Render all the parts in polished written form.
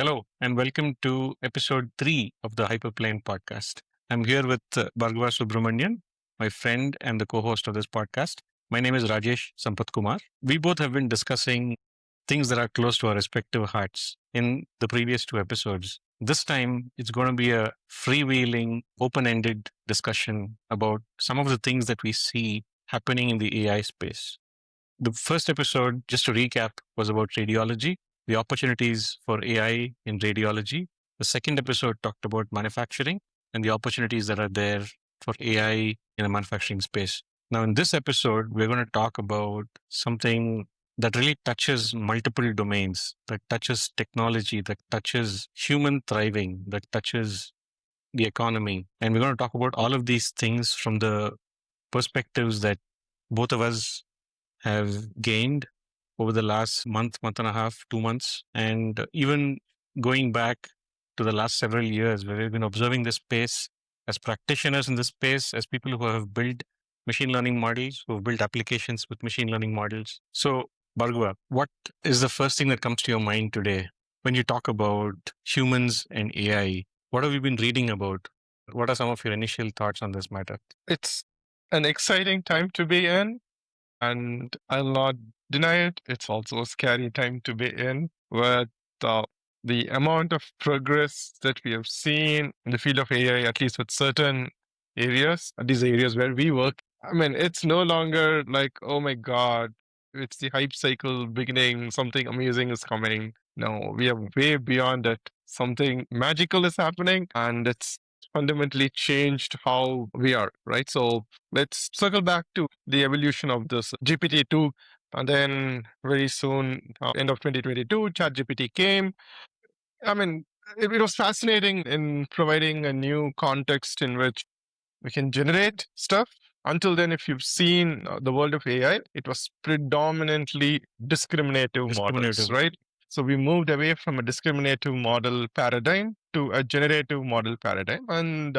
Hello, and welcome to episode 3 of the Hyperplane podcast. I'm here with Bargava Subramanian, my friend and the co host of this podcast. My name is Rajesh Sampathkumar. We both have been discussing things that are close to our respective hearts in the previous two episodes. This time, it's going to be a freewheeling, open ended discussion about some of the things that we see happening in the AI space. The first episode, just to recap, was about radiology, the opportunities for AI in radiology. The second episode talked about manufacturing and the opportunities that are there for AI in the manufacturing space. Now, in this episode, we're going to talk about something that really touches multiple domains, that touches technology, that touches human thriving, that touches the economy. And we're going to talk about all of these things from the perspectives that both of us have gained over the last month and a half, 2 months, and even going back to the last several years where we've been observing this space as practitioners in this space, as people who have built machine learning models, who have built applications with machine learning models. So, Bhargava, what is the first thing that comes to your mind today when you talk about humans and AI? What have you been reading about? What are some of your initial thoughts on this matter? It's an exciting time to be in, and I'll not deny it. It's also a scary time to be in with uh, the amount of progress that we have seen in the field of AI, at least with certain areas, these areas where we work. I mean, it's no longer like, oh my God, it's the hype cycle beginning, something amazing is coming. No, we are way beyond it. Something magical is happening, and it's fundamentally changed how we are, right? So let's circle back to the evolution of this GPT-2. And then very soon, end of 2022, ChatGPT came. I mean, it was fascinating in providing a new context in which we can generate stuff. Until then, if you've seen the world of AI, it was predominantly discriminative models, Discriminative. right? So we moved away from a discriminative model paradigm to a generative model paradigm, and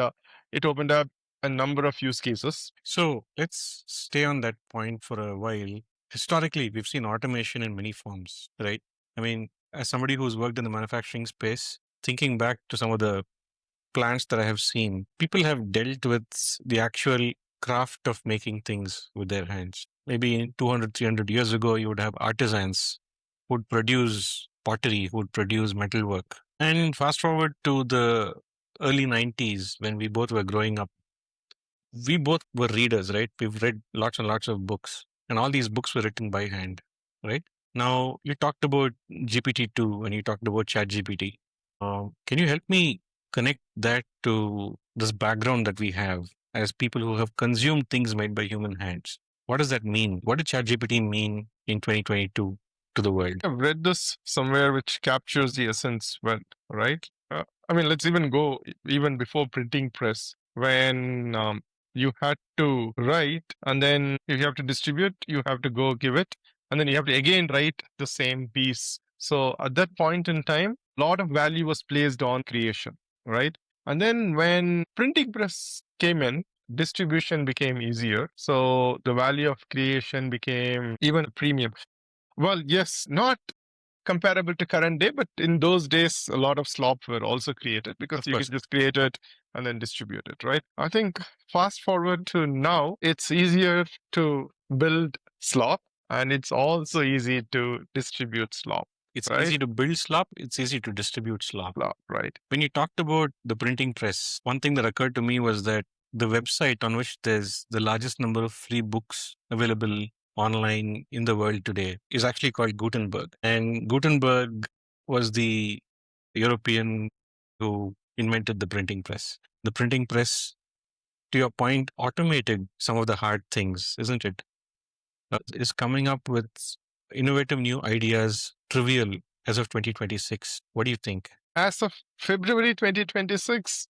it opened up a number of use cases. So let's stay on that point for a while. Historically, we've seen automation in many forms, right? I mean, as somebody who's worked in the manufacturing space, thinking back to some of the plants that I have seen, people have dealt with the actual craft of making things with their hands. Maybe 200, 300 years ago, you would have artisans who would produce pottery, who would produce metalwork. And fast forward to the early 90s when we both were growing up, we both were readers, right? We've read lots and lots of books, and all these books were written by hand, right? Now, you talked about GPT-2 and you talked about ChatGPT. Can you help me connect that to this background that we have as people who have consumed things made by human hands? What does that mean? What did ChatGPT mean in 2022 to the world? I've read this somewhere which captures the essence well, right? I mean, let's even go even before printing press when you had to write and then if you have to distribute, you have to go give it and then you have to again write the same piece. So at that point in time, a lot of value was placed on creation, right? And then when printing press came in, distribution became easier. So the value of creation became even a premium. Well, yes, not comparable to current day, but in those days, a lot of slop were also created because Of you course. could just create it and then distribute it, right? I think fast forward to now, it's easier to build slop and it's also easy to distribute slop, It's right? easy to build slop, it's easy to distribute slop. Slop, right? When you talked about the printing press, one thing that occurred to me was that the website on which there's the largest number of free books available online in the world today is actually called Gutenberg. And Gutenberg was the European who invented the printing press. The printing press, to your point, automated some of the hard things, isn't it? Is coming up with innovative new ideas, trivial as of 2026. What do you think? As of February 2026,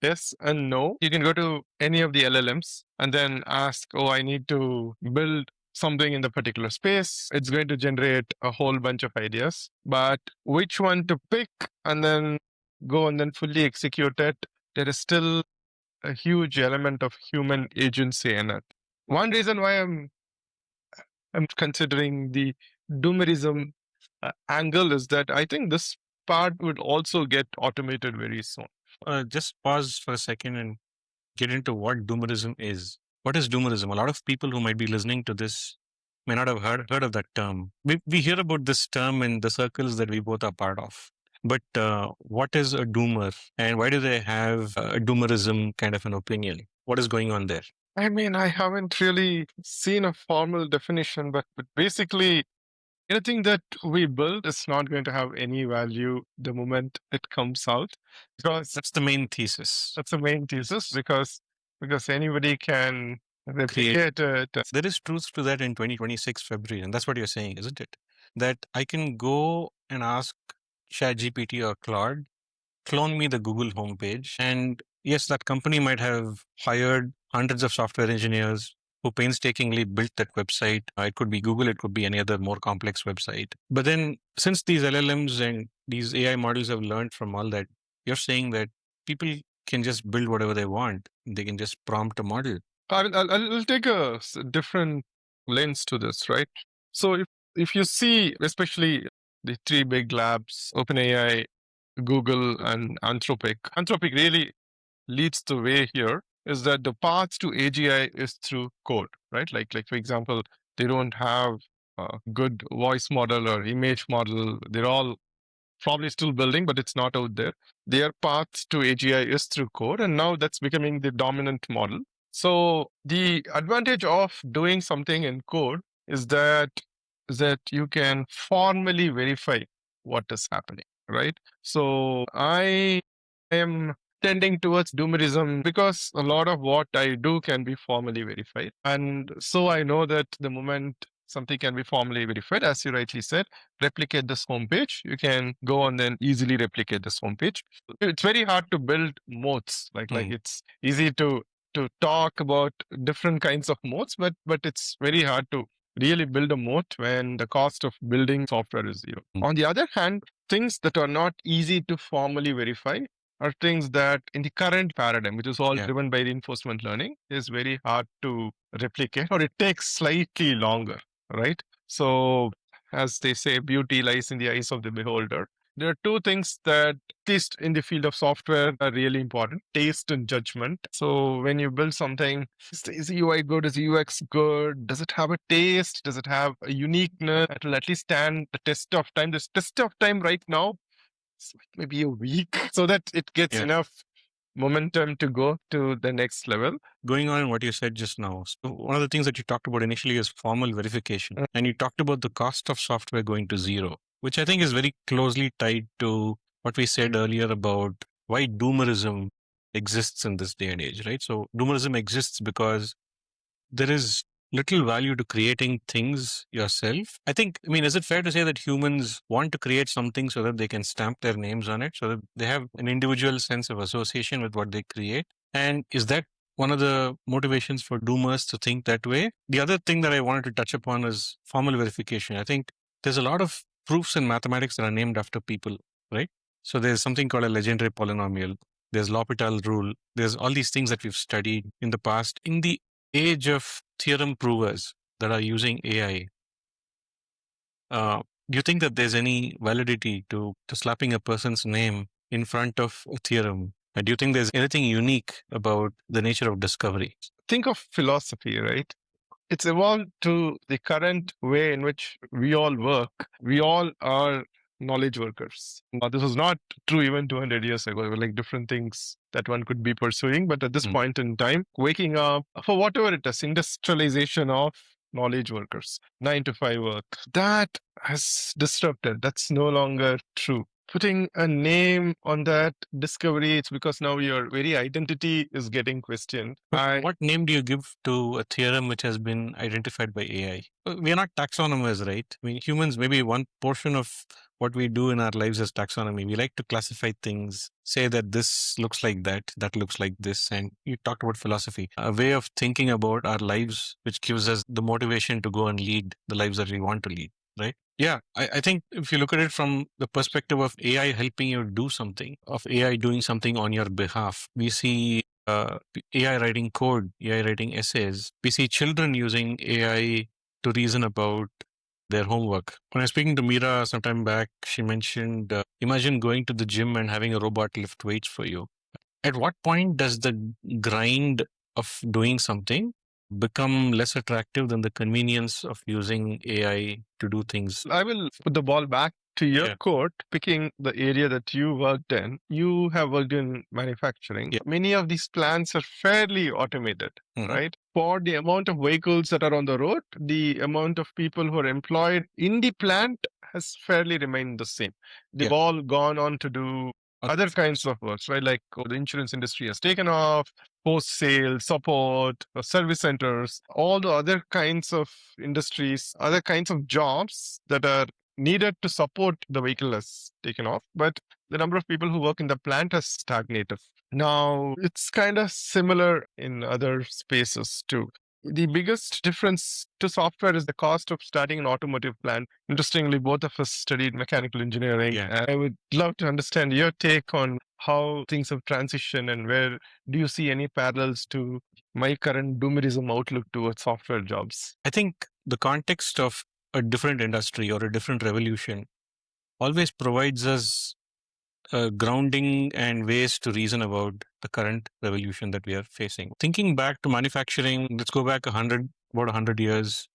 yes and no. You can go to any of the LLMs and then ask, oh, I need to build something in the particular space. It's going to generate a whole bunch of ideas. But which one to pick and then go and then fully execute it, there is still a huge element of human agency in it. One reason why I'm considering the Doomerism angle is that I think this part would also get automated very soon. Just pause for a second and get into what doomerism is. What is doomerism? A lot of people who might be listening to this may not have heard of that term. We hear about this term in the circles that we both are part of. But what is a doomer, and why do they have a doomerism kind of an opinion? What is going on there? I mean, I haven't really seen a formal definition, but basically, anything that we build is not going to have any value the moment it comes out, because That's the main thesis. that's the main thesis. Because anybody can replicate it. There is truth to that in 2026 February, and that's what you're saying, isn't it? That I can go and ask ChatGPT or Claude, clone me the Google homepage. And yes, that company might have hired hundreds of software engineers who painstakingly built that website. It could be Google, it could be any other more complex website. But then, since these LLMs and these AI models have learned from all that, you're saying that people can just build whatever they want. They can just prompt a model. I'll take a different lens to this, right? So if you see, especially the three big labs, OpenAI, Google, and Anthropic really leads the way here. Is that the path to AGI is through code, right? Like for example, they don't have a good voice model or image model. They're all probably still building, but it's not out there. Their path to AGI is through code, and now that's becoming the dominant model. So the advantage of doing something in code is that you can formally verify what is happening, right? So I am tending towards doomerism because a lot of what I do can be formally verified. And so I know that the moment something can be formally verified, as you rightly said, replicate this homepage, you can go and then easily replicate this homepage. It's very hard to build moats. Like it's easy to talk about different kinds of moats, but it's very hard to really build a moat when the cost of building software is zero. On the other hand, things that are not easy to formally verify are things that in the current paradigm, which is all driven by reinforcement learning, is very hard to replicate, or it takes slightly longer, right? So as they say, beauty lies in the eyes of the beholder. There are two things that, at least in the field of software, are really important: taste and judgment. So when you build something, is the UI good? Is the UX good? Does it have a taste? Does it have a uniqueness that will at least stand the test of time? This test of time right now, it's like maybe a week, so that it gets enough momentum to go to the next level. Going on what you said just now, so one of the things that you talked about initially is formal verification. And you talked about the cost of software going to zero, which I think is very closely tied to what we said earlier about why doomerism exists in this day and age, right? So doomerism exists because there is little value to creating things yourself. I mean, is it fair to say that humans want to create something so that they can stamp their names on it, so that they have an individual sense of association with what they create? And is that one of the motivations for doomers to think that way? The other thing that I wanted to touch upon is formal verification. I think there's a lot of proofs in mathematics that are named after people, right? So there's something called a legendary polynomial. There's L'Hopital rule. There's all these things that we've studied in the past. In the age of theorem provers that are using AI, do you think that there's any validity to slapping a person's name in front of a theorem? And do you think there's anything unique about the nature of discovery? Think of philosophy, right? It's evolved to the current way in which we all work. We all are knowledge workers. Now, this was not true even 200 years ago. There were like different things that one could be pursuing. But at this point in time, waking up for whatever it is, industrialization of knowledge workers, 9 to 5 work, that has disrupted. That's no longer true. Putting a name on that discovery, it's because now your very identity is getting questioned. What name do you give to a theorem which has been identified by AI? We are not taxonomers, right? I mean, humans, maybe one portion of what we do in our lives is taxonomy. We like to classify things, say that this looks like that looks like this. And you talked about philosophy, a way of thinking about our lives, which gives us the motivation to go and lead the lives that we want to lead, right? Yeah, I think if you look at it from the perspective of AI helping you do something, of AI doing something on your behalf, we see AI writing code, AI writing essays. We see children using AI to reason about their homework. When I was speaking to Mira sometime back, she mentioned imagine going to the gym and having a robot lift weights for you. At what point does the grind of doing something become less attractive than the convenience of using AI to do things? I will put the ball back to your court, picking the area that you worked in. You have worked in manufacturing. Yeah. Many of these plants are fairly automated, Mhm. right? For the amount of vehicles that are on the road, the amount of people who are employed in the plant has fairly remained the same. They've Yeah. all gone on to do other kinds of works, right? Like the insurance industry has taken off, post sale, support, service centers, all the other kinds of industries, other kinds of jobs that are needed to support the vehicle has taken off. But the number of people who work in the plant has stagnated. Now, it's kind of similar in other spaces too. The biggest difference to software is the cost of starting an automotive plant. Interestingly, both of us studied mechanical engineering. Yeah. And I would love to understand your take on how things have transitioned and where do you see any parallels to my current Doomerism outlook towards software jobs? I think the context of a different industry or a different revolution always provides us grounding and ways to reason about the current revolution that we are facing. Thinking back to manufacturing, let's go back about 100 years.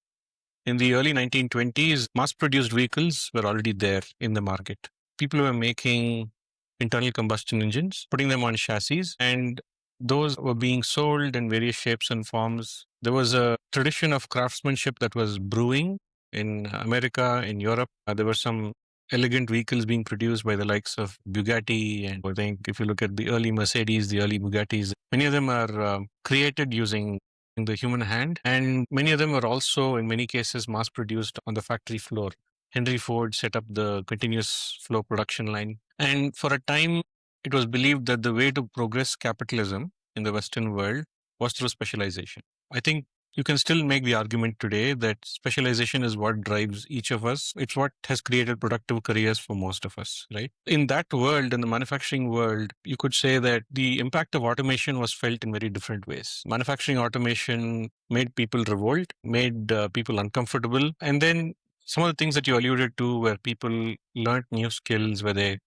In the early 1920s, mass-produced vehicles were already there in the market. People were making internal combustion engines, putting them on chassis, and those were being sold in various shapes and forms. There was a tradition of craftsmanship that was brewing in America, in Europe. There were some elegant vehicles being produced by the likes of Bugatti. And I think if you look at the early Mercedes, the early Bugattis, many of them are created using the human hand. And many of them are also, in many cases, mass produced on the factory floor. Henry Ford set up the continuous flow production line. And for a time, it was believed that the way to progress capitalism in the Western world was through specialization. I think you can still make the argument today that specialization is what drives each of us. It's what has created productive careers for most of us, right? In that world, in the manufacturing world, you could say that the impact of automation was felt in very different ways. Manufacturing automation made people revolt, made people uncomfortable. And then some of the things that you alluded to, where people learned new skills, where they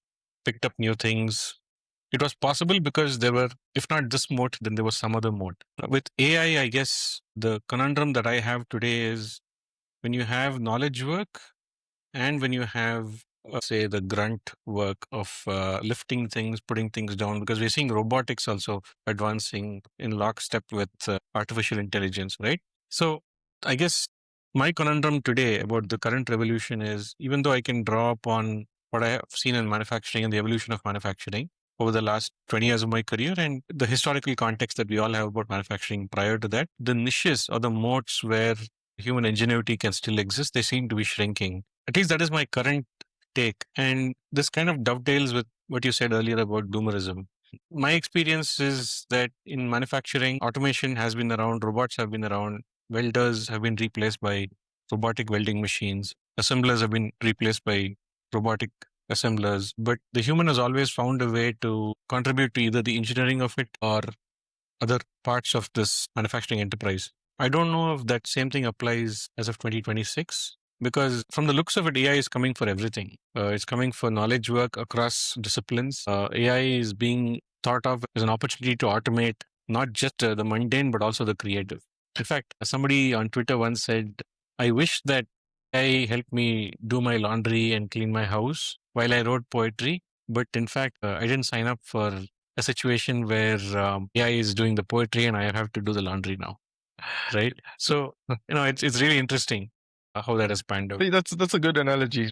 picked up new things, it was possible because there were, if not this mode, then there was some other mode. With AI, I guess the conundrum that I have today is when you have knowledge work and when you have, say, the grunt work of lifting things, putting things down, because we're seeing robotics also advancing in lockstep with artificial intelligence, right? So I guess my conundrum today about the current revolution is even though I can draw upon what I have seen in manufacturing and the evolution of manufacturing over the last 20 years of my career and the historical context that we all have about manufacturing prior to that, the niches or the moats where human ingenuity can still exist, they seem to be shrinking. At least that is my current take. And this kind of dovetails with what you said earlier about doomerism. My experience is that in manufacturing, automation has been around, robots have been around, welders have been replaced by robotic welding machines, assemblers have been replaced by robotic assemblers. But the human has always found a way to contribute to either the engineering of it or other parts of this manufacturing enterprise. I don't know if that same thing applies as of 2026 because from the looks of it, AI is coming for everything. It's coming for knowledge work across disciplines. AI is being thought of as an opportunity to automate not just the mundane, but also the creative. In fact, somebody on Twitter once said, I wish that AI helped me do my laundry and clean my house while I wrote poetry. But in fact, I didn't sign up for a situation where AI is doing the poetry and I have to do the laundry now, right? So it's really interesting how that has panned out. See, that's a good analogy.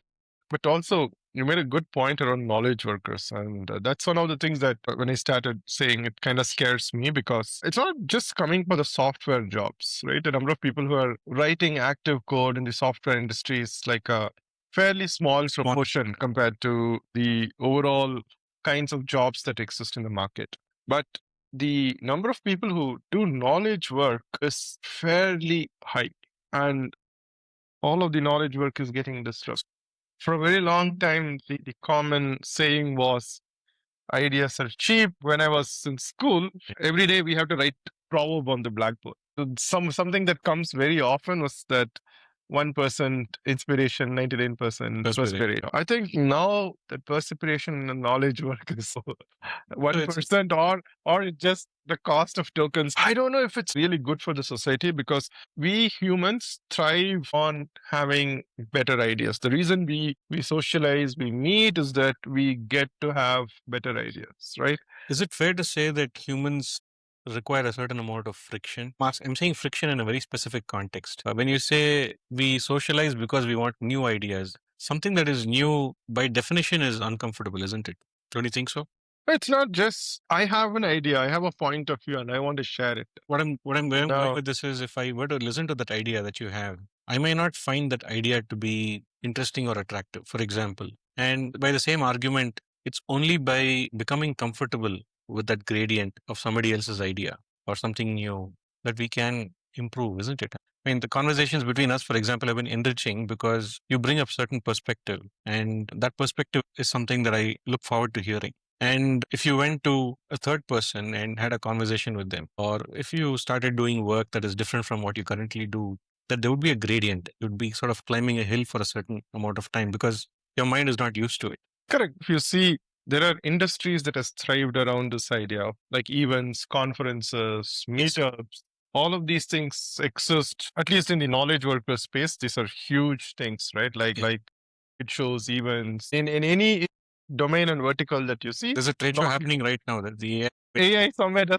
But also, you made a good point around knowledge workers. And that's one of the things that when I started saying it kind of scares me because it's not just coming for the software jobs, right? The number of people who are writing active code in the software industry is like a fairly small proportion compared to the overall kinds of jobs that exist in the market. But the number of people who do knowledge work is fairly high. And all of the knowledge work is getting disrupted. For a very long time, the common saying was ideas are cheap. When I was in school, every day we have to write proverb on the blackboard. So something that comes very often was that 1% inspiration, 99% Perspiration. perspiration. I think now that perspiration and knowledge work is 1% or it's just the cost of tokens. I don't know if it's really good for the society because we humans thrive on having better ideas. The reason we socialize, we meet is that we get to have better ideas, right? Is it fair to say that humans require a certain amount of friction? I'm saying friction in a very specific context. When you say we socialize because we want new ideas, something that is new by definition is uncomfortable, isn't it? Don't you think so? It's not just I have an idea, I have a point of view, and I want to share it. Where I'm going No, with this is if I were to listen to that idea that you have, I may not find that idea to be interesting or attractive, for example. And by the same argument, it's only by becoming comfortable with that gradient of somebody else's idea or something new that we can improve, isn't it? I mean, the conversations between us, for example, have been enriching because you bring up certain perspective, and that perspective is something that I look forward to hearing. And if you went to a third person and had a conversation with them, or if you started doing work that is different from what you currently do, that there would be a gradient. It would be sort of climbing a hill for a certain amount of time because your mind is not used to it. correct. If you see, there are industries that has thrived around this idea of like events, conferences, meetups. All of these things exist, at least in the knowledge worker space. These are huge things, right? Yeah. Like it shows events in any domain and vertical that you see. There's a trade show Not happening right now that the AI summit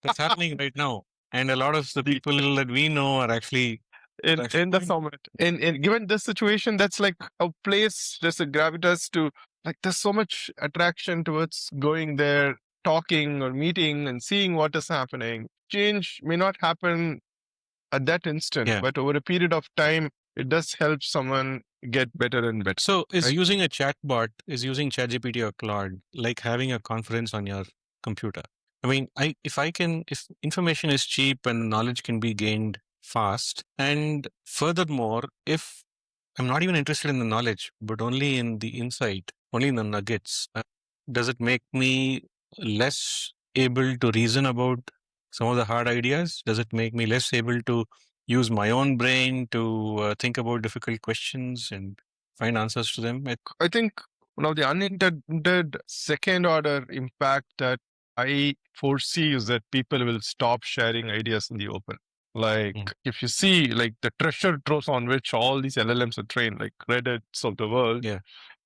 that's happening right now, and a lot of the the people that we know are actually in the summit. In given this situation, that's like a place. There's a gravitas to like. There's so much attraction towards going there, talking or meeting and seeing what is happening. Change may not happen at that instant, Yeah. but over a period of time, it does help someone get better and better. So is Right? using a chatbot, is using ChatGPT or Claude like having a conference on your computer? I mean, if information is cheap and knowledge can be gained fast, and furthermore, if I'm not even interested in the knowledge, but only in the insight, only in the nuggets, does it make me less able to reason about some of the hard ideas? Does it make me less able to use my own brain to think about difficult questions and find answers to them? I think one of the unintended second order impact that I foresee is that people will stop sharing ideas in the open. Like if you see like the treasure troves on which all these LLMs are trained, like Reddits of the world. Yeah.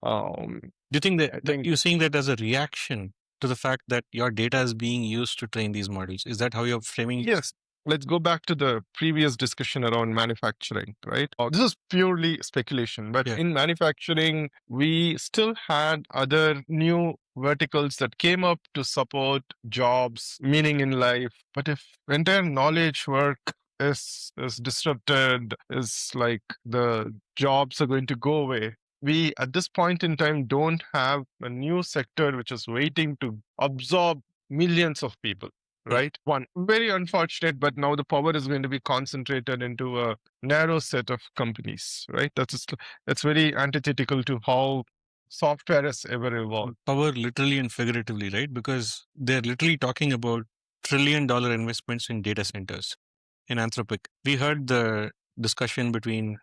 Um, Do you think I that think you're seeing that as a reaction to the fact that your data is being used to train these models? Is that how you're framing it? yes. Let's go back to the previous discussion around manufacturing, right? This is purely speculation, but Yeah. in manufacturing, we still had other new verticals that came up to support jobs, meaning in life. But if entire knowledge work is disrupted, is like the jobs are going to go away. We at this point in time don't have a new sector which is waiting to absorb millions of people, right? One very unfortunate, but now the power is going to be concentrated into a narrow set of companies, right? That's very antithetical to how software has ever evolved. Power literally and figuratively, right? Because they're literally talking about $1 trillion investments in data centers in Anthropic. We heard the discussion between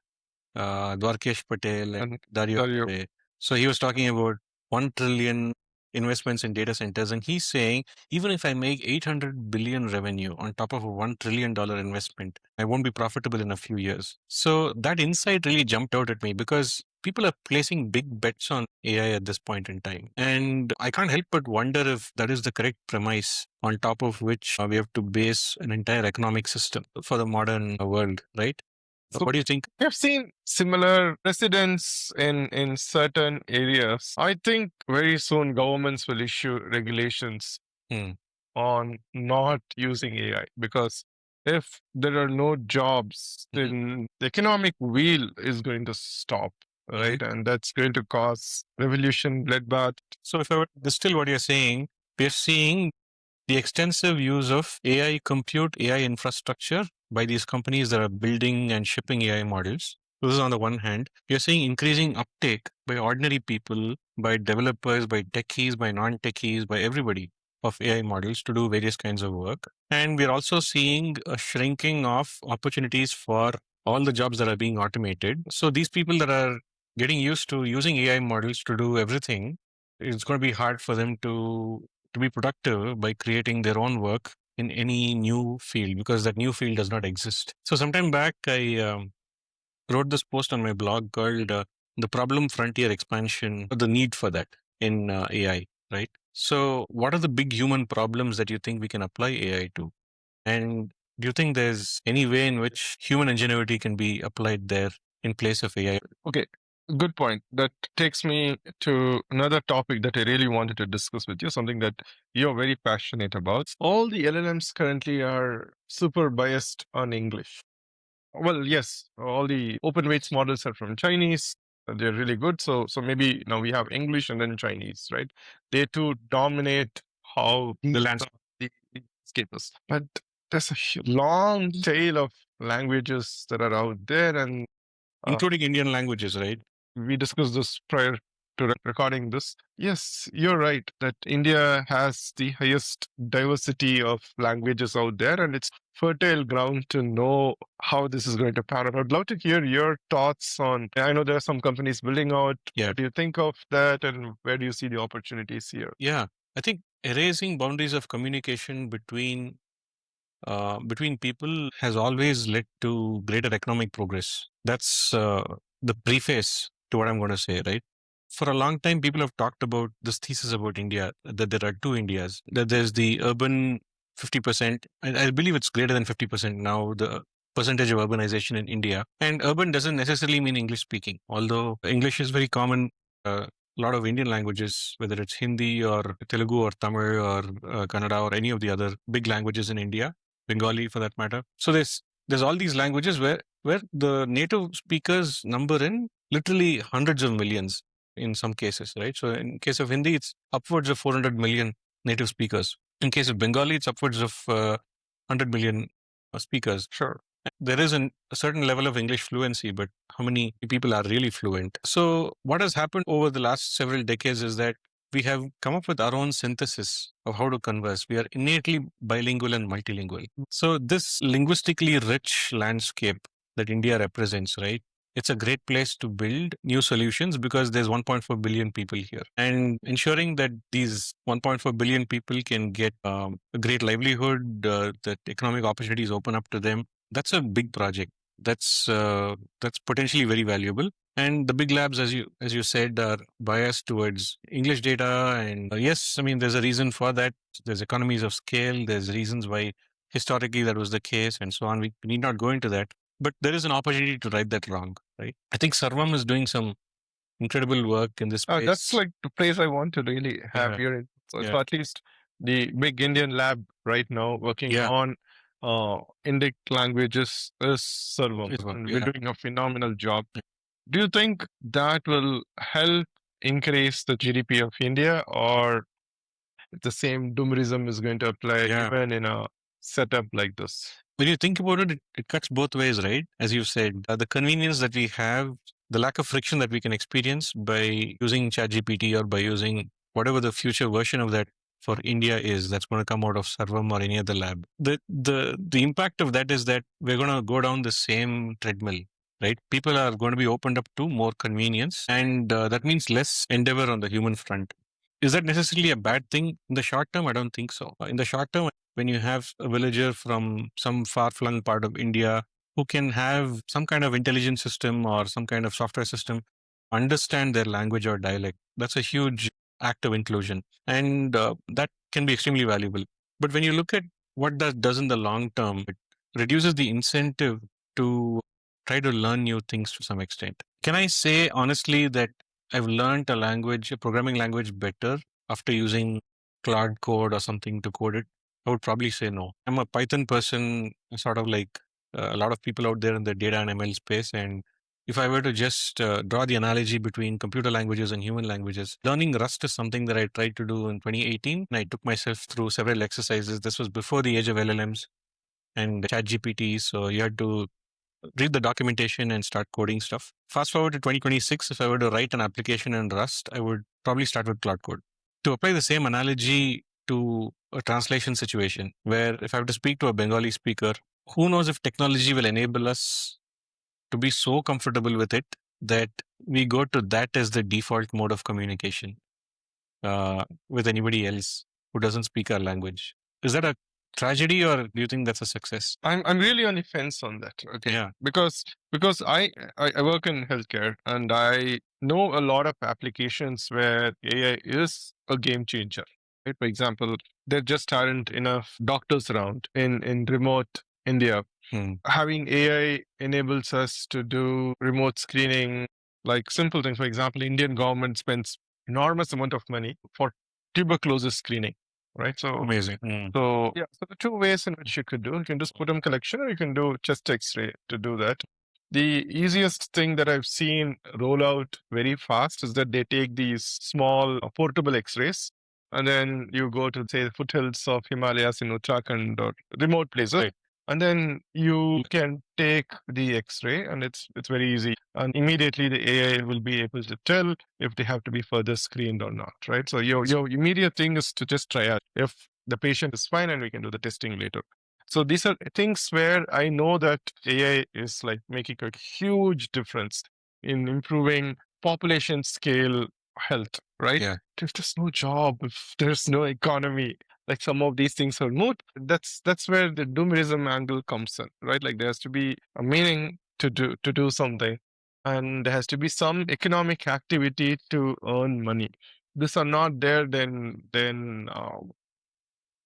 Dwarkesh Patel and And Dario. Dario. So he was talking about 1 trillion investments in data centers. And he's saying, even if I make 800 billion revenue on top of a $1 trillion investment, I won't be profitable in a few years. So that insight really jumped out at me because people are placing big bets on AI at this point in time. And I can't help but wonder if that is the correct premise on top of which we have to base an entire economic system for the modern world, right? So What do you think? we have seen similar precedents in certain areas. I think very soon governments will issue regulations Hmm. on not using AI because if there are no jobs, then the economic wheel is going to stop, right? And that's going to cause revolution, bloodbath. So if I were to distill what you're saying, we're seeing the extensive use of AI compute, AI infrastructure by these companies that are building and shipping AI models. This is on the one hand. You're seeing increasing uptake by ordinary people, by developers, by techies, by non-techies, by everybody of AI models to do various kinds of work. And we're also seeing a shrinking of opportunities for all the jobs that are being automated. So these people that are getting used to using AI models to do everything, it's going to be hard for them to be productive by creating their own work in any new field because that new field does not exist. So sometime back, I wrote this post on my blog called "The Problem Frontier Expansion," or the need for that in AI. Right. So, what are the big human problems that you think we can apply AI to? And do you think there's any way in which human ingenuity can be applied there in place of AI? Okay, good point. That takes me to another topic that I really wanted to discuss with you, something that you're very passionate about. All the LLMs currently are super biased on English. Well, yes, all the open weights models are from Chinese. They're really good. So maybe now we have English and then Chinese, right? They too dominate how The landscape. the landscape is. But there's a long tail of languages that are out there, and Including Indian languages, right? we discussed this prior to recording this. Yes, you're right that India has the highest diversity of languages out there, and it's fertile ground to know how this is going to pan out. I'd love to hear your thoughts on. I know there are some companies building out. Yeah. What do you think of that, and where do you see the opportunities here? Yeah. I think erasing boundaries of communication between people has always led to greater economic progress. That's the preface to what I'm going to say, right? For a long time, people have talked about this thesis about India that there are two Indias, that there's the urban 50%, and I believe it's greater than 50% now, the percentage of urbanization in India. And urban doesn't necessarily mean English speaking, although English is very common. A lot of Indian languages, whether it's Hindi or Telugu or Tamil or Kannada or any of the other big languages in India, Bengali for that matter. So there's all these languages where the native speakers number in literally hundreds of millions in some cases, right? So in case of Hindi, it's upwards of 400 million native speakers. In case of Bengali, it's upwards of 100 million speakers. Sure. There is a certain level of English fluency, but how many people are really fluent? So what has happened over the last several decades is that we have come up with our own synthesis of how to converse. We are innately bilingual and multilingual. So this linguistically rich landscape that India represents, right? It's a great place to build new solutions because there's 1.4 billion people here. And ensuring that these 1.4 billion people can get a great livelihood, that economic opportunities open up to them, that's a big project. That's potentially very valuable. And the big labs, as you said, are biased towards English data. And yes, I mean, there's a reason for that. There's economies of scale. There's reasons why historically that was the case, and so on. We need not go into that. But there is an opportunity to right that wrong, right? I think Sarvam is doing some incredible work in this space. That's like the place I want to really have Yeah. here. So Yeah. at least the big Indian lab right now working Yeah. on Indic languages is Sarvam, and we're Yeah. doing a phenomenal job. Do you think that will help increase the GDP of India, or the same Doomerism is going to apply Yeah. even in a setup like this? When you think about it, it cuts both ways, right? As you said, the convenience that we have, the lack of friction that we can experience by using ChatGPT or by using whatever the future version of that for India is, that's going to come out of Sarvam or any other lab. The impact of that is that we're going to go down the same treadmill, right? People are going to be opened up to more convenience, and that means less endeavor on the human front. Is that necessarily a bad thing in the short term? I don't think so. In the short term, when you have a villager from some far flung part of India who can have some kind of intelligence system or some kind of software system understand their language or dialect, that's a huge act of inclusion. And that can be extremely valuable. But when you look at what that does in the long term, it reduces the incentive to try to learn new things to some extent. Can I say honestly that I've learned a language, a programming language better after using Claude code or something to code it? I would probably say no. I'm a Python person, sort of like a lot of people out there in the data and ML space. And if I were to just draw the analogy between computer languages and human languages, learning Rust is something that I tried to do in 2018. And I took myself through several exercises. This was before the age of LLMs and ChatGPT. So you had to read the documentation and start coding stuff. Fast forward to 2026, if I were to write an application in Rust, I would probably start with Cloud Code. To apply the same analogy to a translation situation, where if I have to speak to a Bengali speaker, who knows if technology will enable us to be so comfortable with it that we go to that as the default mode of communication with anybody else who doesn't speak our language. Is that a tragedy, or do you think that's a success? I'm really on the fence on that. Okay. Yeah. Because I work in healthcare and I know a lot of applications where AI is a game changer. Right? For example, there just aren't enough doctors around in remote India. Hmm. Having AI enables us to do remote screening, like simple things. For example, Indian government spends enormous amount of money for tuberculosis screening, right? Amazing. Hmm. So yeah, so the two ways in which you could do, you can do sputum collection or you can do chest X-ray to do that. The easiest thing that I've seen roll out very fast is that they take these small portable X-rays and then you go to say the foothills of Himalayas in Uttarakhand or remote places. Right. And then you can take the X-ray, and it's very easy. And immediately the AI will be able to tell if they have to be further screened or not, right? So your immediate thing is to just try out if the patient is fine, and we can do the testing later. So these are things where I know that AI is like making a huge difference in improving population scale health, right? Yeah. If there's no job, if there's no economy, like some of these things are moot. That's where the doomerism angle comes in, right? Like there has to be a meaning to do something, and there has to be some economic activity to earn money. These are not there, then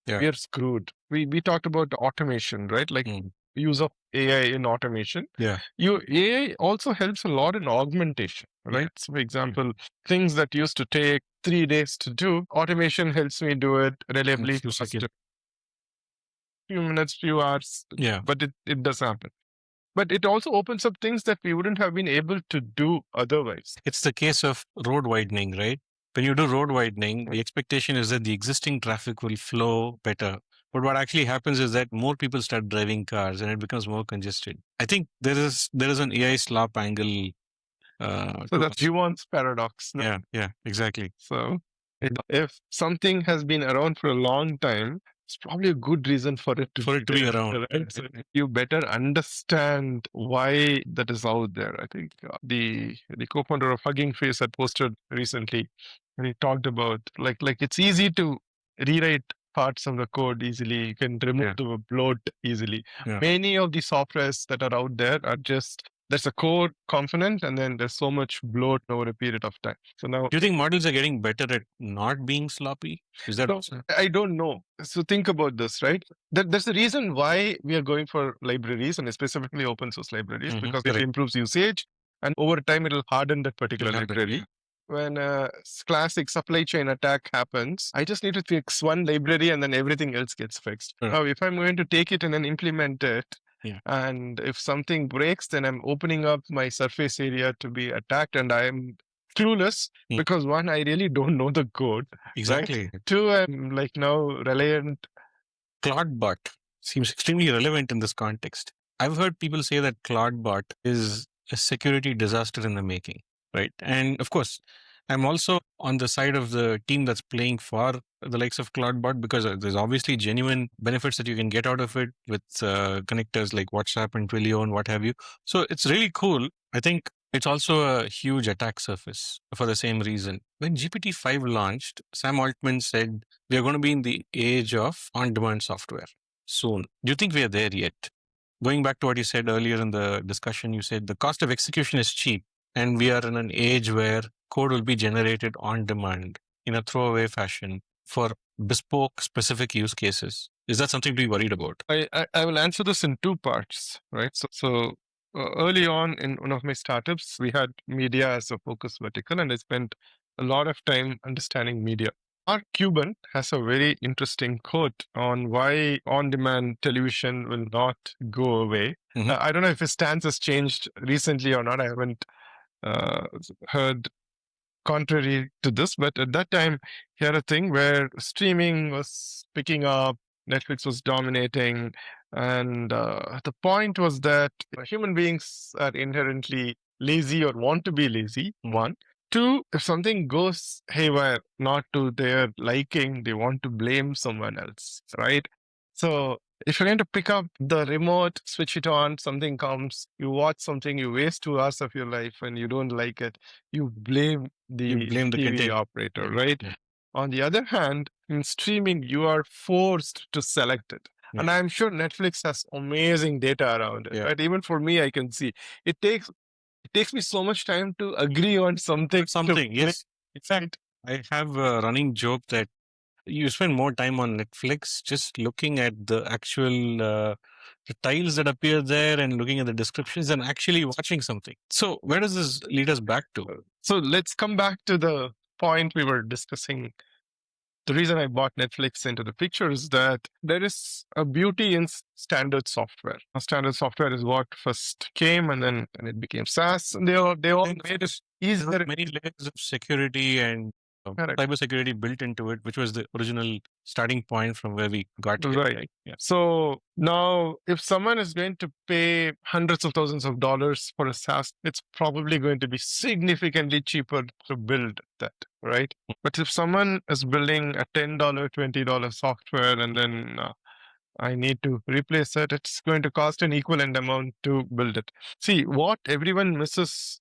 Yeah. we are screwed. We talked about automation, right? Like Hmm. use of AI in automation. Yeah. AI also helps a lot in augmentation, right? So for example, things that used to take 3 days to do, automation helps me do it reliably Few faster. seconds. Few minutes, few hours, Yeah. but it does happen. But it also opens up things that we wouldn't have been able to do otherwise. It's the case of road widening, right? When you do road widening, the Right. expectation is that the existing traffic will flow better. But what actually happens is that more people start driving cars and it becomes more congested. I think there is an AI slop angle. So To that's us. Jevons paradox. No? Yeah, exactly. So if something has been around for a long time, it's probably a good reason for it to For be it to be there. around. Right? So you better understand why that is out there. I think the co-founder of Hugging Face had posted recently, and he talked about like it's easy to rewrite parts of the code easily. You can remove the bloat easily. Yeah. Many of the softwares that are out there are just there's a core component and then there's so much bloat over a period of time. So now Do you think models are getting better at not being sloppy? Is that so also? I don't know. So think about this, right? There's a reason why we are going for libraries and specifically open source libraries because it Correct. improves usage and over time it'll harden that particular library. When a classic supply chain attack happens, I just need to fix one library and then everything else gets fixed. Sure. Now, if I'm going to take it and then implement it, Yeah. and if something breaks, then I'm opening up my surface area to be attacked, and I'm clueless because one, I really don't know the code. Exactly. Right? Two, I'm like now reliant. Claudebot seems extremely relevant in this context. I've heard people say that Claudebot is a security disaster in the making, right? And of course, I'm also on the side of the team that's playing for the likes of Claudebot because there's obviously genuine benefits that you can get out of it with connectors like WhatsApp and Twilio and what have you. So it's really cool. I think it's also a huge attack surface for the same reason. When GPT-5 launched, Sam Altman said we are going to be in the age of on-demand software soon. Do you think we are there yet? Going back to what you said earlier in the discussion, you said the cost of execution is cheap, and we are in an age where code will be generated on demand in a throwaway fashion for bespoke, specific use cases. Is that something to be worried about? I will answer this in two parts, right? So early on in one of my startups, we had media as a focus vertical, and I spent a lot of time understanding media. Our Cuban has a very interesting quote on why on-demand television will not go away. I don't know if his stance has changed recently or not. I haven't heard contrary to this, but at that time, he had a thing where streaming was picking up, Netflix was dominating, and the point was that human beings are inherently lazy or want to be lazy. One. Two, if something goes haywire, not to their liking, they want to blame someone else, right? So If you're going to pick up the remote, switch it on, something comes, you watch something, you waste 2 hours of your life and you don't like it, you blame You the blame the TV content. operator, right? Yeah. On the other hand, in streaming, you are forced to select it. And Yeah. I'm sure Netflix has amazing data around it, Yeah. right? Even for me, I can see it takes me so much time to agree on something. Something, yes. In fact, I have a running joke that you spend more time on Netflix just looking at the actual the tiles that appear there and looking at the descriptions than actually watching something. So where does this lead us back to? So let's come back to the point we were discussing. The reason I bought Netflix into the picture is that there is a beauty in standard software. Standard software is what first came, and it became SaaS, and they all And made it there are easier. many layers of security and Correct. cybersecurity built into it, which was the original starting point from where we got here. Right. Right. Yeah. So now, if someone is going to pay hundreds of thousands of dollars for a SaaS, it's probably going to be significantly cheaper to build that, right? But if someone is building a $10, $20 software and then I need to replace it, it's going to cost an equivalent amount to build it. See, what everyone misses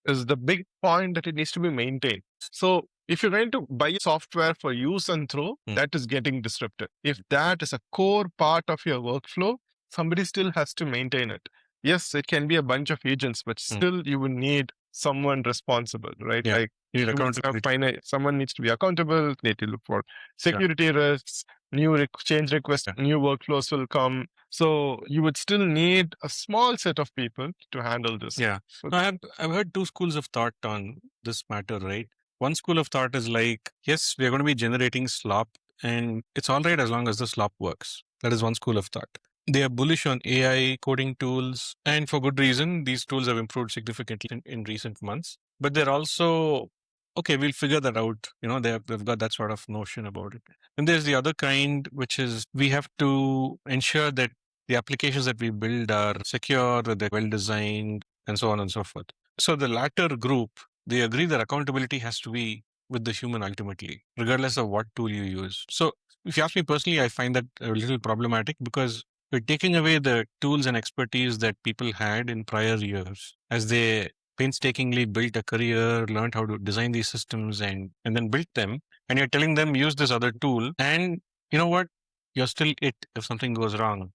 is the big point that it needs to be maintained. So if you're going to buy software for use and throw, that is getting disrupted. If that is a core part of your workflow, somebody still has to maintain it. Yes, it can be a bunch of agents, but still you will need someone responsible, right? Yeah. Like You need you would have accountability. someone needs to be accountable, need to look for security risks, new change requests, Yeah. new workflows will come. So you would still need a small set of people to handle this. Yeah. So No, I've heard two schools of thought on this matter, right? One school of thought is like, yes, we are going to be generating slop and it's all right as long as the slop works. That is one school of thought. They are bullish on AI coding tools, and for good reason. These tools have improved significantly in recent months. But they're also okay. We'll figure that out. You know, they've got that sort of notion about it. And there's the other kind, which is we have to ensure that the applications that we build are secure, that they're well designed, and so on and so forth. So the latter group, they agree that accountability has to be with the human ultimately, regardless of what tool you use. So if you ask me personally, I find that a little problematic because we're taking away the tools and expertise that people had in prior years as they painstakingly built a career, learned how to design these systems and then built them. And you're telling them use this other tool. And you know what? You're still it if something goes wrong,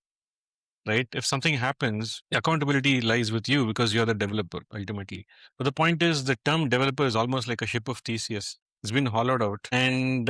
right? If something happens, accountability lies with you because you're the developer ultimately. But the point is, the term developer is almost like a ship of Theseus. It's been hollowed out, and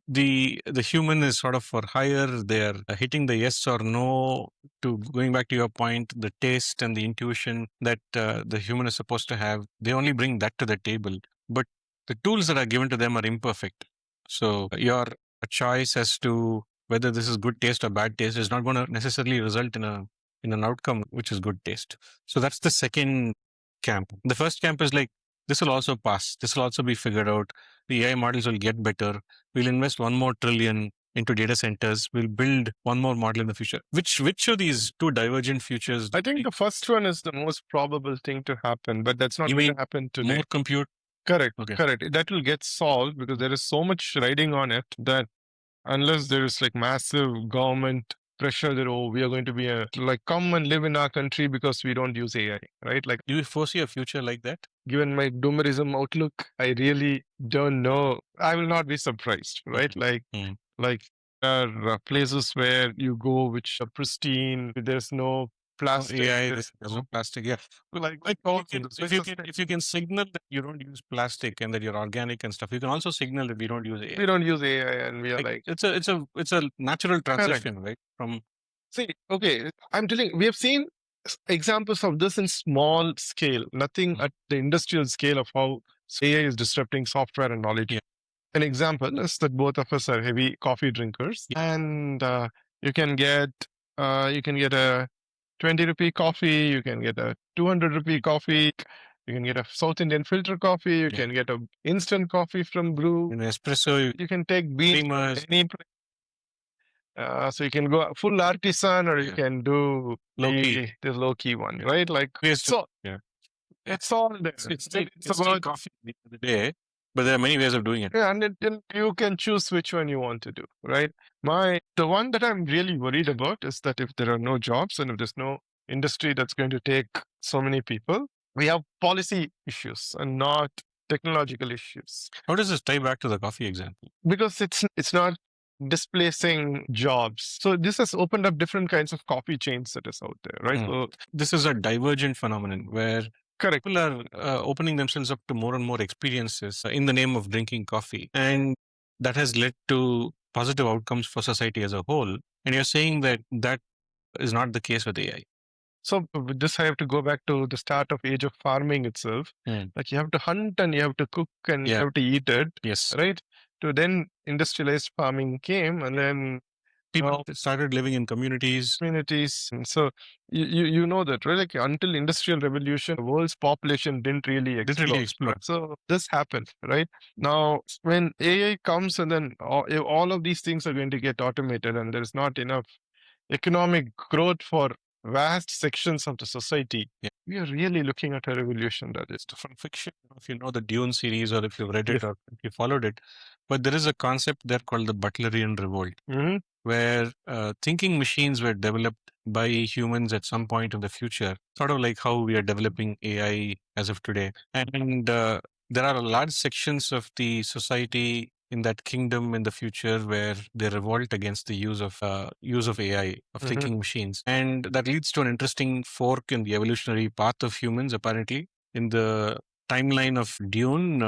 the human is sort of for hire. They're hitting the yes or no to going back to your point, the taste and the intuition that the human is supposed to have. They only bring that to the table, but the tools that are given to them are imperfect. So your choice as to whether this is good taste or bad taste is not going to necessarily result in an outcome which is good taste. So that's the second camp. The first camp is like this will also pass. This will also be figured out. The AI models will get better. We'll invest 1 more trillion into data centers. We'll build one more model in the future. Which of these two divergent futures? I think the first one is the most probable thing to happen, but that's not You going mean to happen today. more compute? Correct. Okay. Correct. That will get solved because there is so much riding on it that unless there is like massive government pressure that, oh, we are going to be like come and live in our country because we don't use AI, right? Like, Do you foresee a future like that? given my doomerism outlook, I really don't know. I will not be surprised, right? Like there are places where you go which are pristine. There's no plastic. AI, There's there's no plastic. Yeah, like all if you can signal that you don't use plastic and that you're organic and stuff, you can also signal that we don't use AI. we don't use AI, and we are Like like, it's a natural correct. transition, right? From See, okay, I'm telling we have seen examples of this in small scale, nothing at the industrial scale of how AI is disrupting software and knowledge. Yeah. An example is that both of us are heavy coffee drinkers, and you can get a 20 rupee coffee, you can get a 200 rupee coffee, you can get a South Indian filter coffee, you Yeah. can get a instant coffee from brew, in espresso, you can take beans from creamers, any so you can go full artisan or you yeah, can do low key. the low key one, Yeah. right? Like We used to, so yeah. it's all there. It's still It's about coffee at the end of the day. But there are many ways of doing it. Yeah, and you can choose which one you want to do, right? The one that I'm really worried about is that if there are no jobs and if there's no industry that's going to take so many people, we have policy issues and not technological issues. How does this tie back to the coffee example? Because it's not displacing jobs. So this has opened up different kinds of coffee chains that is out there, right? So This is a divergent phenomenon where correct. people are opening themselves up to more and more experiences in the name of drinking coffee. And that has led to positive outcomes for society as a whole. And you're saying that that is not the case with AI. So with this, I have to go back to the start of age of farming itself. Like you have to hunt and you have to cook and you Yeah. have to eat it, Yes. right? To then industrialized farming came, and then People started living in communities. And so you know that, right? Like until industrial revolution, the world's population didn't really explode. explode. So this happened, right? Now when AI comes and then all of these things are going to get automated and there's not enough economic growth for vast sections of the society, Yeah. we are really looking at a revolution that is From fiction, if you know the Dune series or if you've read it Yes. or if you followed it. But there is a concept there called the Butlerian Revolt, where thinking machines were developed by humans at some point in the future, sort of like how we are developing AI as of today. And there are large sections of the society in that kingdom in the future where they revolt against the use of AI, of thinking machines, and that leads to an interesting fork in the evolutionary path of humans. Apparently, in the timeline of Dune,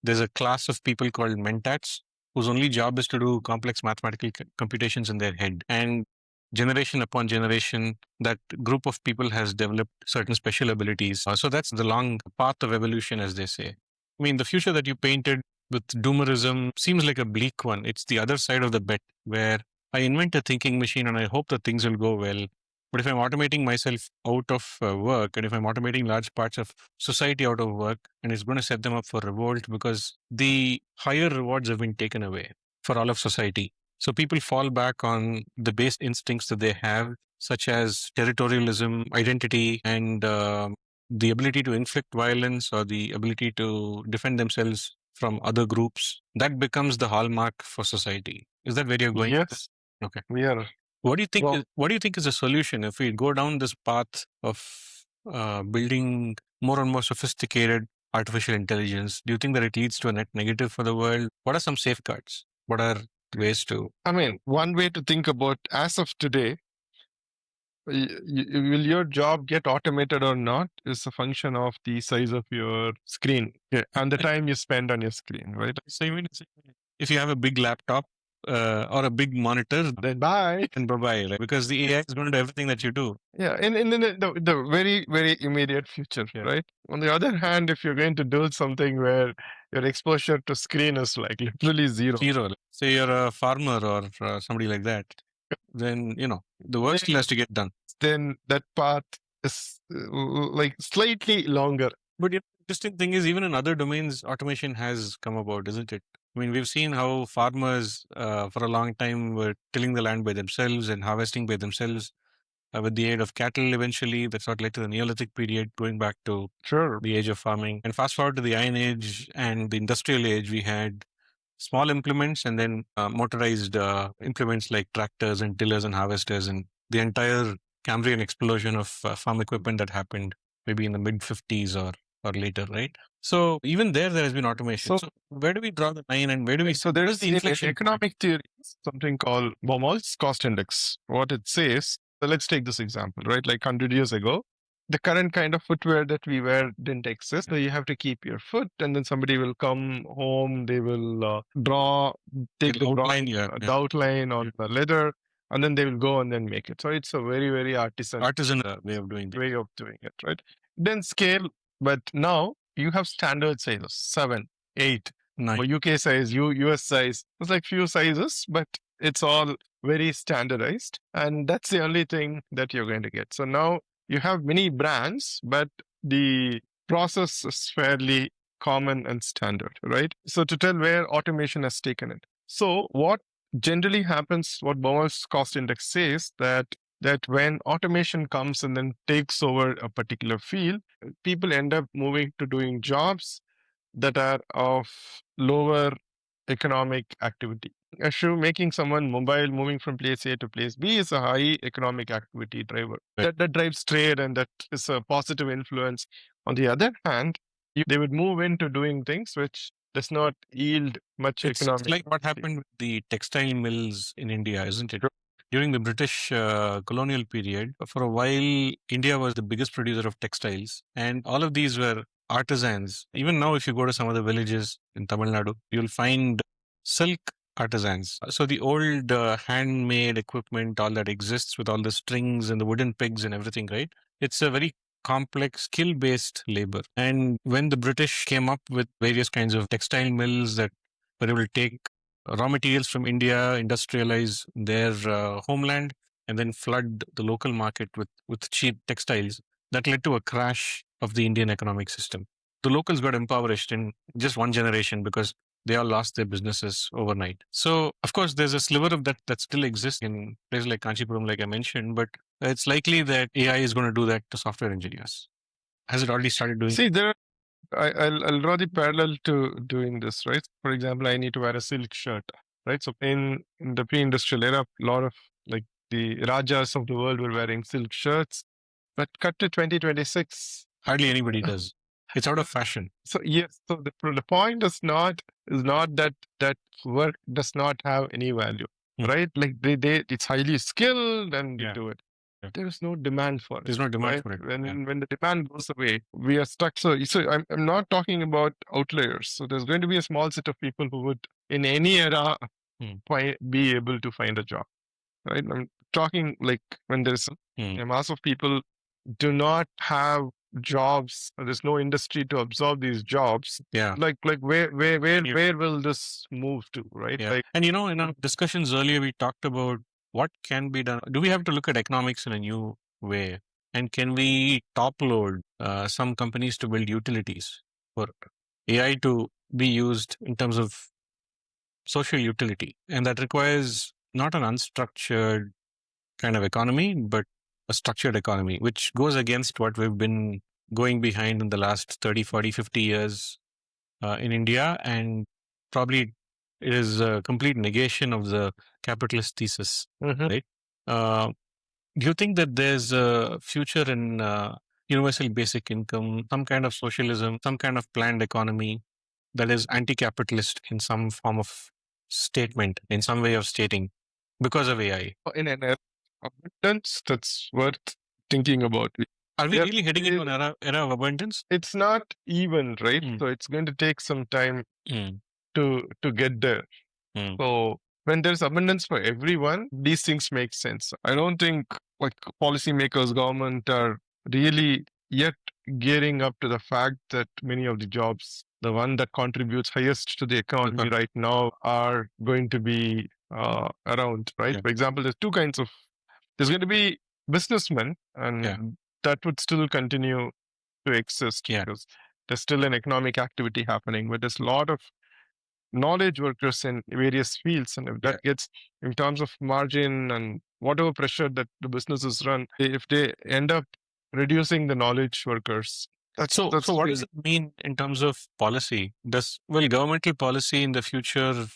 there's a class of people called mentats whose only job is to do complex mathematical computations in their head. And generation upon generation, that group of people has developed certain special abilities. So that's the long path of evolution, as they say. I mean, the future that you painted with Doomerism seems like a bleak one. It's the other side of the bet where I invent a thinking machine and I hope that things will go well. But if I'm automating myself out of work and if I'm automating large parts of society out of work, and it's going to set them up for revolt because the higher rewards have been taken away for all of society. So people fall back on the base instincts that they have, such as territorialism, identity, and the ability to inflict violence or the ability to defend themselves from other groups. That becomes the hallmark for society. Is that where you're going? Yes. Okay. We are. What do you think? Well, What do you think is a solution if we go down this path of building more and more sophisticated artificial intelligence? Do you think that it leads to a net negative for the world? What are some safeguards? What are ways to? I mean, one way to think about as of today, will your job get automated or not is a function of the size of your screen and the time you spend on your screen, right? So you mean if you have a big laptop or a big monitor, Then bye. and bye bye, right? Because the AI is going to do everything that you do. Yeah, in the very, very immediate future, Yeah. right? On the other hand, if you're going to do something where your exposure to screen is like literally zero, Zero. Say you're a farmer or somebody like that, then the work still has to get done. then that path is like slightly longer. But the interesting thing is, even in other domains, automation has come about, isn't it? I mean, we've seen how farmers for a long time were tilling the land by themselves and harvesting by themselves with the aid of cattle eventually. That's what led to the Neolithic period, going back to Sure. the age of farming. And fast forward to the Iron Age and the Industrial Age, we had small implements and then motorized implements like tractors and tillers and harvesters and the entire Cambrian explosion of farm equipment that happened maybe in the mid 50s or later, right? So even there has been automation. So where do we draw the line and where do we? So there's the inflection economic theory, something called Baumol's cost index. What it says, so let's take this example, right? Like 100 years ago, the current kind of footwear that we wear didn't exist. So you have to keep your foot, and then somebody will come home, they will take the outline, the outline on the leather, and then they will go and then make it. So it's a very, very artisan way of doing it, right? Then scale, but now you have standard sizes, 7, 8, 9. or UK size, US size. It's like few sizes, but it's all very standardized. And that's the only thing that you're going to get. So now you have many brands, but the process is fairly common and standard, right? So to tell where automation has taken it. So what generally happens, what Baumol's cost index says, that when automation comes and then takes over a particular field, people end up moving to doing jobs that are of lower economic activity. Issue making someone mobile, moving from place A to place B is a high economic activity driver. Right. That drives trade and that is a positive influence. On the other hand, they would move into doing things which does not yield much It's economic. like what happened with the textile mills in India, isn't it? During the British colonial period, for a while, India was the biggest producer of textiles, and all of these were artisans. Even now, if you go to some of the villages in Tamil Nadu, you'll find silk artisans. So the old handmade equipment, all that exists with all the strings and the wooden pegs and everything, right? It's a very complex skill based labor. And when the British came up with various kinds of textile mills that were able to take raw materials from India, industrialize their homeland, and then flood the local market with cheap textiles, that led to a crash of the Indian economic system. The locals got impoverished in just one generation because they all lost their businesses overnight. So, of course, there's a sliver of that that still exists in places like Kanchipuram, like I mentioned, but it's likely that AI is going to do that to software engineers. Has it already started doing? See, I'll draw the parallel to doing this, right? For example, I need to wear a silk shirt, right? So in the pre-industrial era, a lot of like the Rajas of the world were wearing silk shirts. But cut to 2026. Hardly anybody does. It's out of fashion. So yes, so the point is not that that work does not have any value, right? Like they it's highly skilled and they do it. Yeah. There is no demand for it. There's no demand Right? for it. When the demand goes away, we are stuck. So I'm not talking about outliers. So there's going to be a small set of people who would, in any era, be able to find a job. Right? I'm talking like when there's a mass of people do not have jobs. There's no industry to absorb these jobs. Yeah. Like where will this move to? Right? Yeah. Like, And in our discussions earlier, we talked about what can be done. Do we have to look at economics in a new way? And can we top load some companies to build utilities for AI to be used in terms of social utility? And that requires not an unstructured kind of economy, but a structured economy, which goes against what we've been going behind in the last 30, 40, 50 years in India. And probably it is a complete negation of the capitalist thesis, right? Do you think that there's a future in universal basic income, some kind of socialism, some kind of planned economy that is anti-capitalist in some form of statement, in some way of stating, because of AI? in an era of abundance, that's worth thinking about. Are we really heading into an era of abundance? It's not even, right? So it's going to take some time to get there. So when there's abundance for everyone, these things make sense. I don't think like policymakers, government are really yet gearing up to the fact that many of the jobs, the one that contributes highest to the economy right now, are going to be around, right? For example, there's going to be businessmen, and that would still continue to exist because there's still an economic activity happening, but there's a lot of knowledge workers in various fields, and if that gets in terms of margin and whatever pressure that the businesses run, if they end up reducing the knowledge workers, so what does it mean in terms of policy? Will governmental policy in the future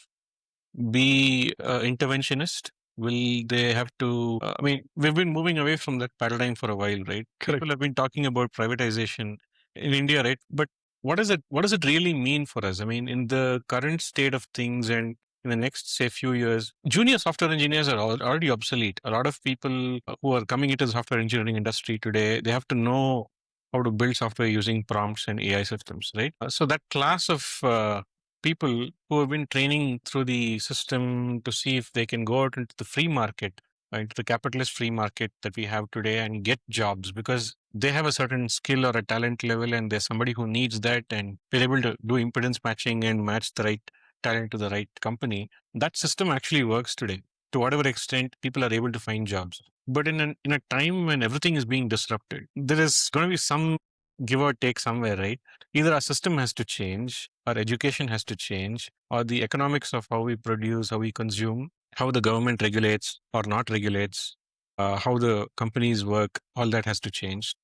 be interventionist? Will they have to? I mean, we've been moving away from that paradigm for a while, right? Correct. People have been talking about privatization in India, right? But what does it really mean for us? I mean, in the current state of things and in the next, say, few years, junior software engineers are already obsolete. A lot of people who are coming into the software engineering industry today, they have to know how to build software using prompts and AI systems, right? So that class of people who have been training through the system to see if they can go out into the free market, into the capitalist free market that we have today and get jobs because they have a certain skill or a talent level and there's somebody who needs that and we're able to do impedance matching and match the right talent to the right company. That system actually works today. To whatever extent people are able to find jobs. But in a time when everything is being disrupted, there is going to be some give or take somewhere, right? Either our system has to change, our education has to change, or the economics of how we produce, how we consume, how the government regulates or not regulates, how the companies work, all that has to change.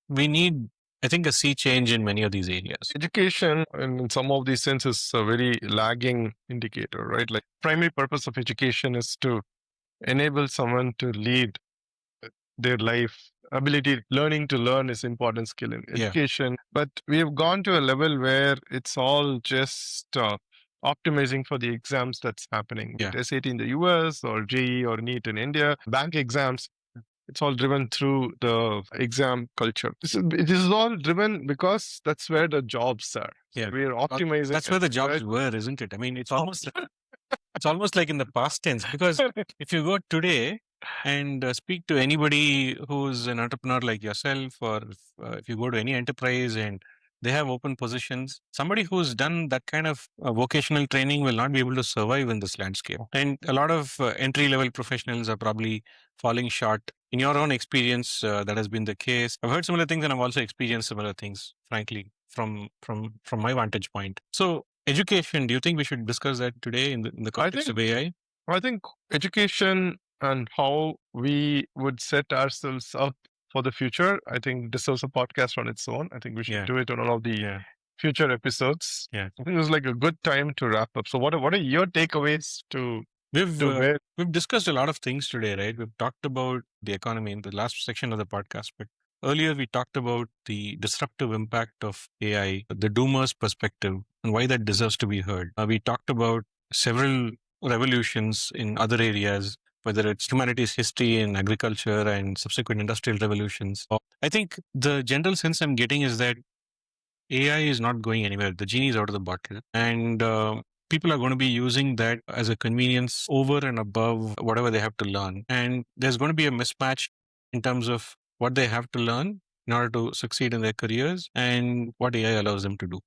We need I think a sea change in many of these areas. Education, in some of these senses, is a very lagging indicator, right? Like primary purpose of education is to enable someone to lead their life. Ability, learning to learn is important skill in Yeah. education. But we have gone to a level where it's all just optimizing for the exams that's happening. Yeah. With SAT in the US or JEE or NEET in India, bank exams. It's all driven through the exam culture. This is all driven because that's where the jobs are. Yeah. We are optimizing. That's where the it, jobs right? were, isn't it? I mean, it's almost like in the past tense, because if you go today and speak to anybody who's an entrepreneur like yourself, or if you go to any enterprise and they have open positions, somebody who's done that kind of vocational training will not be able to survive in this landscape. And a lot of entry level professionals are probably falling short. In your own experience, that has been the case. I've heard similar things, and I've also experienced similar things, frankly, from my vantage point. So education, do you think we should discuss that today in the context of AI? I think education and how we would set ourselves up for the future, I think deserves a podcast on its own. I think we should do it on one of the future episodes. Yeah. I think it was like a good time to wrap up. So what are your takeaways to We've discussed a lot of things today, right? We've talked about the economy in the last section of the podcast, but earlier we talked about the disruptive impact of AI, the doomer's perspective, and why that deserves to be heard. We talked about several revolutions in other areas, whether it's humanity's history in agriculture and subsequent industrial revolutions. I think the general sense I'm getting is that AI is not going anywhere. The genie is out of the bottle. And people are going to be using that as a convenience over and above whatever they have to learn. And there's going to be a mismatch in terms of what they have to learn in order to succeed in their careers and what AI allows them to do.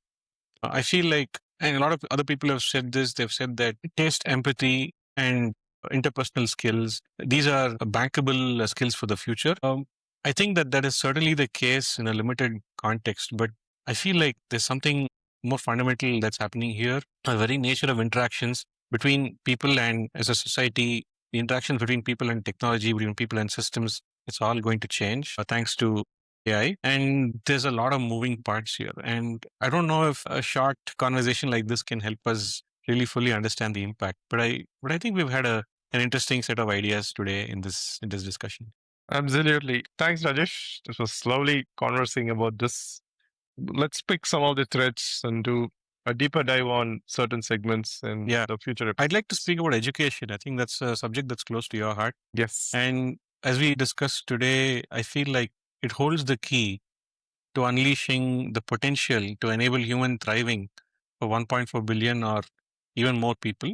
I feel like, and a lot of other people have said this, they've said that taste, empathy, and interpersonal skills, these are bankable skills for the future. I think that that is certainly the case in a limited context, but I feel like there's something more fundamental that's happening here. The very nature of interactions between people and as a society, the interactions between people and technology, between people and systems, it's all going to change thanks to AI. And there's a lot of moving parts here. And I don't know if a short conversation like this can help us really fully understand the impact. But I think we've had an interesting set of ideas today in this discussion. Absolutely. Thanks, Rajesh. This was slowly conversing about this. Let's pick some of the threads and do a deeper dive on certain segments in the future episodes. I'd like to speak about education. I think that's a subject that's close to your heart. Yes. And as we discussed today, I feel like it holds the key to unleashing the potential to enable human thriving for 1.4 billion or even more people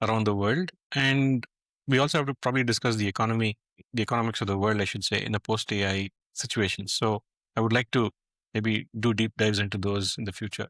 around the world. And we also have to probably discuss the economics of the world, I should say, in a post AI situation. So I would like to maybe do deep dives into those in the future.